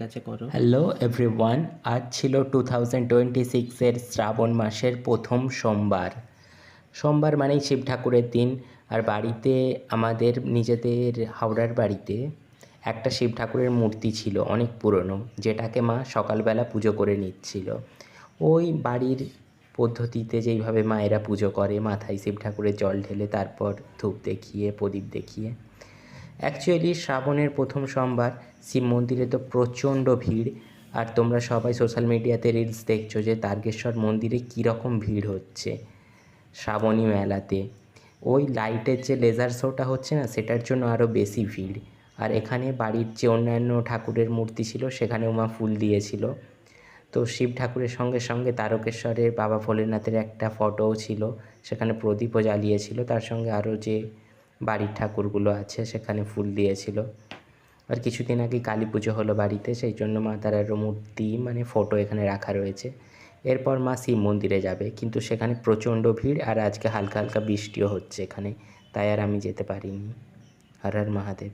কাছে করো। Hello everyone, আজ ছিল 2026-এর শ্রাবণ মাসের প্রথম সোমবার। সোমবার মানেই শিব ঠাকুরের দিন। আর বাড়িতে আমাদের নিজেদের হাওড়ার বাড়িতে একটা শিব ঠাকুরের মূর্তি ছিল অনেক পুরনো, যেটাকে মা সকালবেলা পুজো করে নিচ্ছিল। ওই বাড়ির পদ্ধতিতে যেইভাবে মায়েরা পুজো করে, মাথায় শিব ঠাকুরের জল ঢেলে তারপর ধূপ দেখিয়ে প্রদীপ দেখিয়ে। অ্যাকচুয়ালি শ্রাবণের প্রথম সোমবার শিব মন্দিরে তো প্রচণ্ড ভিড়। আর তোমরা সবাই সোশ্যাল মিডিয়াতে রিলস দেখছো যে তারকেশ্বর মন্দিরে কীরকম ভিড় হচ্ছে শ্রাবণী মেলাতে। ওই লাইটের যে লেজার শোটা হচ্ছে না, সেটার জন্য আরও বেশি ভিড়। আর এখানে বাড়ির যে অন্যান্য ঠাকুরের মূর্তি ছিল সেখানেও মা ফুল দিয়েছিল। তো শিব ঠাকুরের সঙ্গে সঙ্গে তারকেশ্বরের বাবা ভোলেনাথের একটা ফটোও ছিল, সেখানে প্রদীপও জ্বালিয়েছিল। তার সঙ্গে আরও যে বাড়ির ঠাকুরগুলো আছে সেখানে ফুল দিয়েছিল। আর কিছুদিন আগে কালী পুজো হলো বাড়িতে, সেই জন্য মা তারারও মূর্তি মানে ফটো এখানে রাখা রয়েছে। এরপর মা শিব মন্দিরে যাবে, কিন্তু সেখানে প্রচণ্ড ভিড়। আর আজকে হালকা হালকা বৃষ্টিও হচ্ছে এখানে, তাই আর আমি যেতে পারিনি। হর হর মহাদেব।